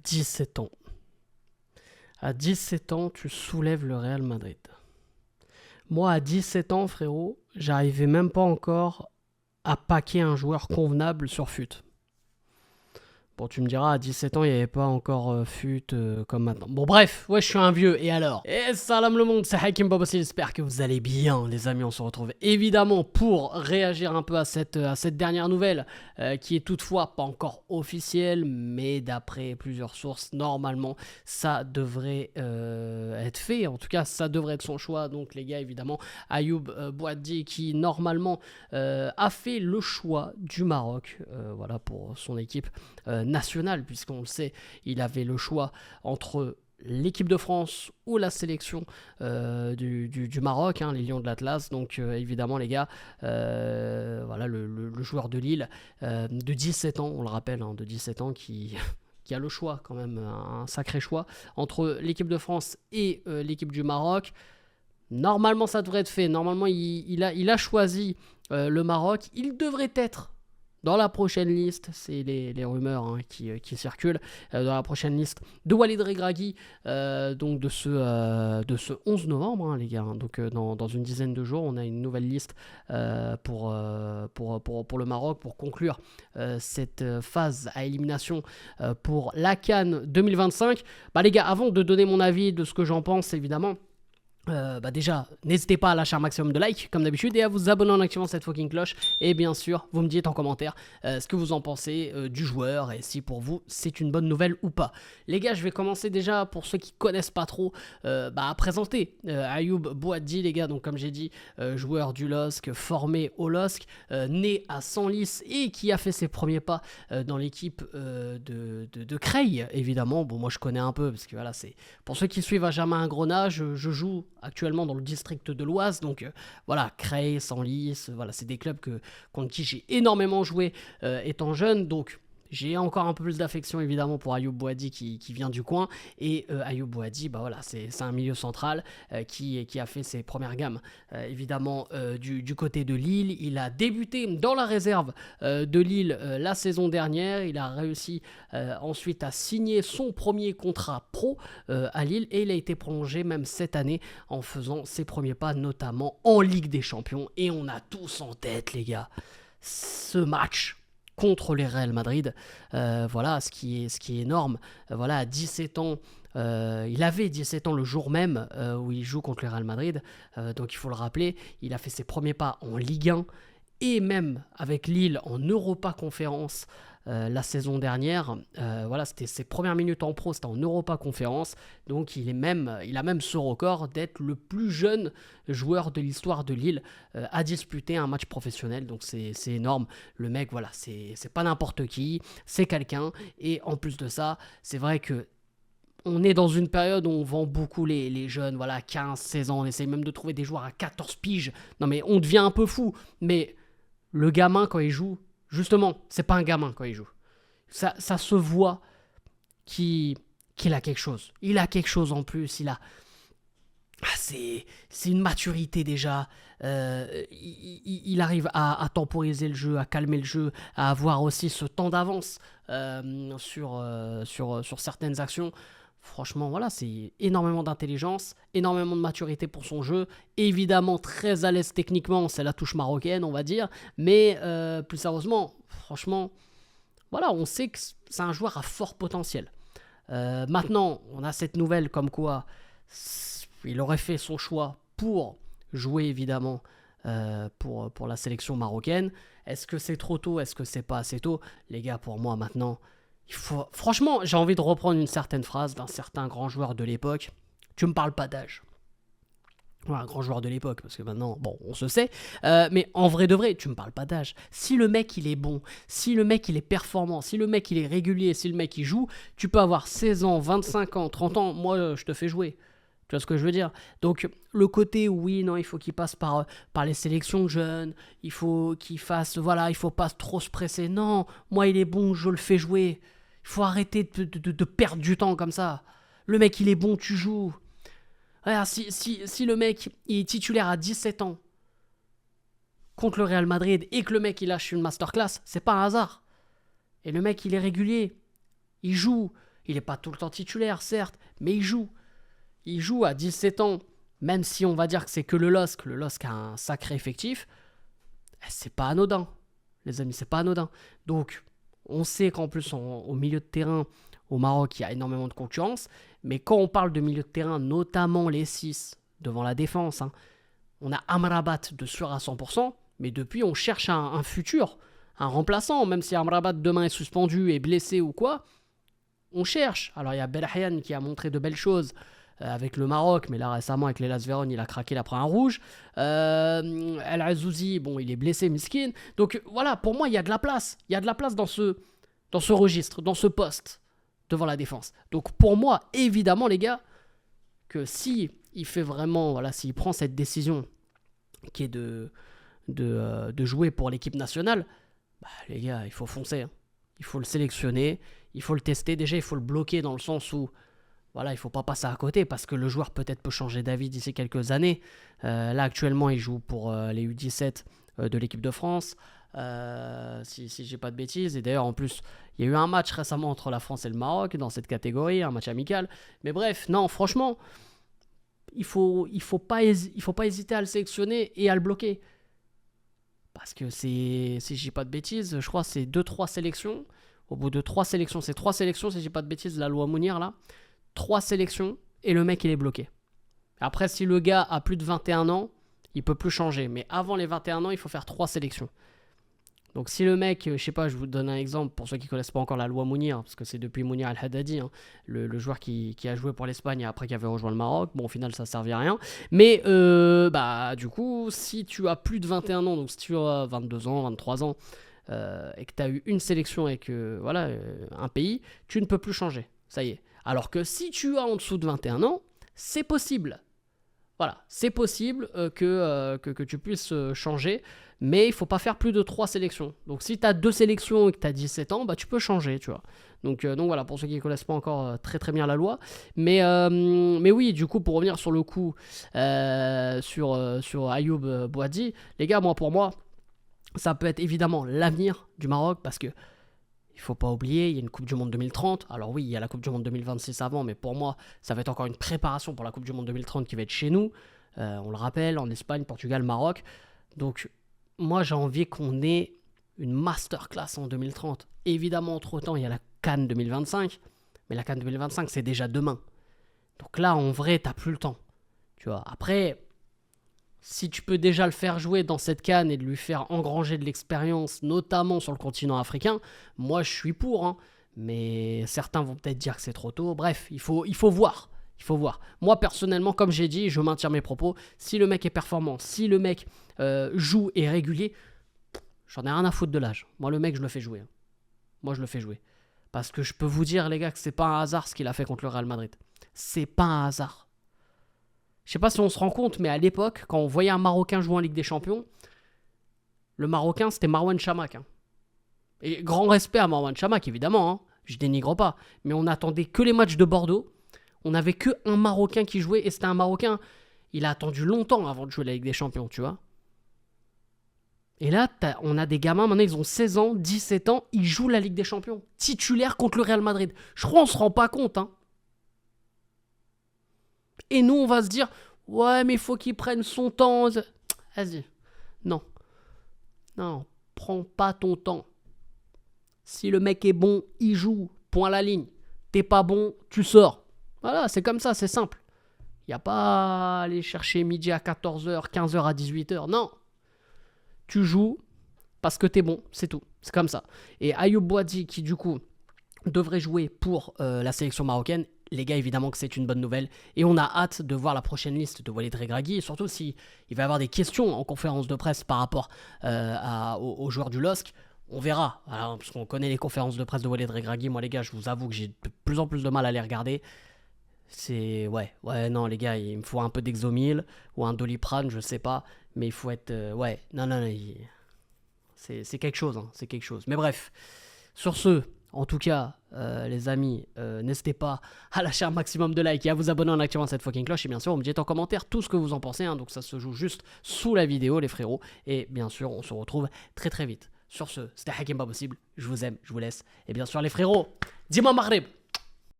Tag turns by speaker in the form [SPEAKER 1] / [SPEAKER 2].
[SPEAKER 1] 17 ans. À 17 ans, tu soulèves le Real Madrid. Moi, à 17 ans, frérot, j'arrivais même pas encore à paquer un joueur convenable sur FUT. Bon, tu me diras, à 17 ans, il n'y avait pas encore FUT comme maintenant. Bon, bref, ouais, je suis un vieux, et alors? Et salam le monde, c'est Hakim Babossi, j'espère que vous allez bien, les amis. On se retrouve évidemment pour réagir un peu à cette dernière nouvelle, qui est toutefois pas encore officielle, mais d'après plusieurs sources, normalement, ça devrait être fait. En tout cas, ça devrait être son choix. Donc, les gars, évidemment, Ayoub Boadi, qui normalement a fait le choix du Maroc, voilà, pour son équipe national, puisqu'on le sait, il avait le choix entre l'équipe de France ou la sélection du Maroc, hein, les Lions de l'Atlas. Donc évidemment les gars, voilà le joueur de Lille de 17 ans, on le rappelle, hein, de 17 ans qui a le choix quand même, un sacré choix entre l'équipe de France et l'équipe du Maroc. Normalement ça devrait être fait, normalement il a choisi le Maroc, il devrait être dans la prochaine liste, c'est les rumeurs, hein, qui circulent, dans la prochaine liste de Walid Regragui, donc de ce 11 novembre, hein, les gars. Donc dans une dizaine de jours, on a une nouvelle liste pour le Maroc, pour conclure cette phase à élimination pour la CAN 2025. Bah les gars, avant de donner mon avis de ce que j'en pense, évidemment, déjà, n'hésitez pas à lâcher un maximum de likes comme d'habitude et à vous abonner en activant cette fucking cloche. Et bien sûr, vous me dites en commentaire ce que vous en pensez du joueur et si pour vous c'est une bonne nouvelle ou pas. Les gars, je vais commencer déjà pour ceux qui connaissent pas trop à présenter Ayoub Boadi, les gars. Donc, comme j'ai dit, joueur du LOSC, formé au LOSC, né à Senlis et qui a fait ses premiers pas dans l'équipe de Creil, évidemment. Bon, moi je connais un peu parce que voilà, c'est pour ceux qui suivent à Germain Grenat, je joue actuellement dans le district de l'Oise, donc voilà, Creil, Senlis, voilà, c'est des clubs contre qui j'ai énormément joué étant jeune, donc j'ai encore un peu plus d'affection évidemment pour Ayoub Boadi qui vient du coin. Et Ayoub Boadi, bah voilà, c'est un milieu central qui a fait ses premières gammes évidemment du côté de Lille. Il a débuté dans la réserve de Lille la saison dernière. Il a réussi ensuite à signer son premier contrat pro à Lille et il a été prolongé même cette année en faisant ses premiers pas notamment en Ligue des Champions. Et on a tous en tête, les gars, ce match contre les Real Madrid, voilà, ce qui est énorme. Voilà, à 17 ans, il avait 17 ans le jour même où il joue contre le Real Madrid, donc il faut le rappeler, il a fait ses premiers pas en Ligue 1 et même avec Lille en Europa Conférence la saison dernière. Voilà, c'était ses premières minutes en pro, c'était en Europa Conférence, donc il a même ce record d'être le plus jeune joueur de l'histoire de Lille à disputer un match professionnel. Donc c'est énorme. Le mec, voilà, c'est pas n'importe qui, c'est quelqu'un. Et en plus de ça, c'est vrai que on est dans une période où on vend beaucoup les jeunes, voilà, 15, 16 ans, on essaye même de trouver des joueurs à 14 piges. Non mais on devient un peu fou, mais le gamin quand il joue, justement, c'est pas un gamin quand il joue. Ça se voit qu'il a quelque chose. Il a quelque chose en plus, c'est une maturité déjà. Il arrive à temporiser le jeu, à calmer le jeu, à avoir aussi ce temps d'avance sur certaines actions. Franchement, voilà, c'est énormément d'intelligence, énormément de maturité pour son jeu. Évidemment, très à l'aise techniquement, c'est la touche marocaine, on va dire. Mais plus sérieusement, franchement, voilà, on sait que c'est un joueur à fort potentiel. Maintenant, on a cette nouvelle comme quoi il aurait fait son choix pour jouer évidemment pour la sélection marocaine. Est-ce que c'est trop tôt? Est-ce que c'est pas assez tôt? Les gars, pour moi maintenant, franchement, j'ai envie de reprendre une certaine phrase d'un certain grand joueur de l'époque. Tu me parles pas d'âge. Voilà, un grand joueur de l'époque, parce que maintenant, bon, on se sait. Mais en vrai de vrai, tu me parles pas d'âge. Si le mec, il est bon, si le mec, il est performant, si le mec, il est régulier, si le mec, il joue, tu peux avoir 16 ans, 25 ans, 30 ans, moi, je te fais jouer. Tu vois ce que je veux dire? Donc, le côté, oui, non, il faut qu'il passe par les sélections jeunes, il faut qu'il fasse, voilà, il faut pas trop se presser. Non, moi, il est bon, je le fais jouer. Il faut arrêter de perdre du temps comme ça. Le mec, il est bon, tu joues. Regarde, si le mec il est titulaire à 17 ans contre le Real Madrid et que le mec il lâche une masterclass, c'est pas un hasard. Et le mec il est régulier, il joue, Il n'est pas tout le temps titulaire, certes, mais il joue. Il joue à 17 ans, même si on va dire que c'est que le LOSC a un sacré effectif, c'est pas anodin, les amis, c'est pas anodin. Donc, on sait qu'en plus, au milieu de terrain, au Maroc, il y a énormément de concurrence, mais quand on parle de milieu de terrain, notamment les 6 devant la défense, on a Amrabat de sûr à 100%, mais depuis, on cherche un futur, un remplaçant, même si Amrabat demain est suspendu, est blessé ou quoi, on cherche. Alors, il y a Belhayan qui a montré de belles choses avec le Maroc, mais là récemment avec l'Hellas Vérone, il a craqué, il a pris un rouge. El Azouzi, bon, il est blessé, miskin. Donc voilà, pour moi, il y a de la place. Il y a de la place dans ce registre, dans ce poste devant la défense. Donc pour moi, évidemment, les gars, que si il fait vraiment, voilà, s'il prend cette décision qui est de jouer pour l'équipe nationale, bah, les gars, il faut foncer. Il faut le sélectionner, il faut le tester. Déjà, il faut le bloquer dans le sens où voilà, il ne faut pas passer à côté parce que le joueur peut-être peut changer d'avis d'ici quelques années. Là, actuellement, il joue pour les U17 de l'équipe de France, si je n'ai pas de bêtises. Et d'ailleurs, en plus, il y a eu un match récemment entre la France et le Maroc dans cette catégorie, un match amical. Mais bref, non, franchement, il faut pas hésiter à le sélectionner et à le bloquer. Parce que si je dis pas de bêtises, je crois que c'est 2-3 sélections. Au bout de 3 sélections, c'est 3 sélections, si je dis pas de bêtises, la loi Mounir là. 3 sélections et le mec il est bloqué. Après, si le gars a plus de 21 ans, il peut plus changer. Mais avant les 21 ans, il faut faire 3 sélections. Donc si le mec, je sais pas, je vous donne un exemple pour ceux qui connaissent pas encore la loi Mounir, parce que c'est depuis Mounir Al-Haddadi, le joueur qui a joué pour l'Espagne et après qui avait rejoint le Maroc. Bon, au final, ça servait à rien. Mais du coup, si tu as plus de 21 ans, donc si tu as 22 ans, 23 ans, et que tu as eu une sélection et que voilà, un pays, tu ne peux plus changer. Ça y est. Alors que si tu as en dessous de 21 ans, c'est possible. Voilà, c'est possible que tu puisses changer, mais il ne faut pas faire plus de 3 sélections. Donc si tu as 2 sélections et que tu as 17 ans, bah, tu peux changer, tu vois. Donc voilà, pour ceux qui ne connaissent pas encore très très bien la loi. Mais oui, du coup, pour revenir sur le coup, sur Ayoub Boadi, les gars, pour moi, ça peut être évidemment l'avenir du Maroc, parce que il ne faut pas oublier, il y a une Coupe du Monde 2030. Alors oui, il y a la Coupe du Monde 2026 avant, mais pour moi, ça va être encore une préparation pour la Coupe du Monde 2030 qui va être chez nous. On le rappelle, en Espagne, Portugal, Maroc. Donc moi, j'ai envie qu'on ait une masterclass en 2030. Évidemment, entre-temps, il y a la CAN 2025. Mais la CAN 2025, c'est déjà demain. Donc là, en vrai, tu n'as plus le temps. Tu vois. Après, si tu peux déjà le faire jouer dans cette CAN et de lui faire engranger de l'expérience, notamment sur le continent africain, moi je suis pour. Mais certains vont peut-être dire que c'est trop tôt. Bref, il faut voir. Il faut voir. Moi personnellement, comme j'ai dit, je maintiens mes propos. Si le mec est performant, si le mec joue et est régulier, j'en ai rien à foutre de l'âge. Moi le mec, je le fais jouer. Moi je le fais jouer. Parce que je peux vous dire, les gars, que c'est pas un hasard ce qu'il a fait contre le Real Madrid. C'est pas un hasard. Je sais pas si on se rend compte, mais à l'époque, quand on voyait un Marocain jouer en Ligue des Champions, le Marocain, c'était Marwan Chamakh. Et grand respect à Marwan Chamakh, évidemment, je dénigre pas. Mais on n'attendait que les matchs de Bordeaux. On n'avait que un Marocain qui jouait, et c'était un Marocain. Il a attendu longtemps avant de jouer la Ligue des Champions, tu vois. Et là, on a des gamins, maintenant ils ont 16 ans, 17 ans, ils jouent la Ligue des Champions. Titulaire contre le Real Madrid. Je crois qu'on se rend pas compte, Et nous, on va se dire, ouais, mais il faut qu'il prenne son temps. Vas-y. Non, prends pas ton temps. Si le mec est bon, il joue. Point à la ligne. T'es pas bon, tu sors. Voilà, c'est comme ça, c'est simple. Il n'y a pas à aller chercher midi à 14h, 15h à 18h. Non. Tu joues parce que t'es bon, c'est tout. C'est comme ça. Et Ayoub Boadi, qui du coup devrait jouer pour la sélection marocaine, les gars, évidemment que c'est une bonne nouvelle. Et on a hâte de voir la prochaine liste de Walid Regragui. Et surtout, s'il va y avoir des questions en conférence de presse par rapport aux joueurs du LOSC, on verra. Alors, parce qu'on connaît les conférences de presse de Walid Regragui. Moi, les gars, je vous avoue que j'ai de plus en plus de mal à les regarder. C'est... Ouais, non, les gars, il me faut un peu d'Exomil ou un Doliprane, je sais pas. Mais il faut être... non, c'est quelque chose, c'est quelque chose. Mais bref, sur ce... En tout cas, les amis, n'hésitez pas à lâcher un maximum de likes et à vous abonner en activant cette fucking cloche. Et bien sûr, vous me dites en commentaire tout ce que vous en pensez. Donc ça se joue juste sous la vidéo, les frérots. Et bien sûr, on se retrouve très très vite. Sur ce, c'était Hakim Pas Possible. Je vous aime, je vous laisse. Et bien sûr, les frérots, dis-moi Maghreb.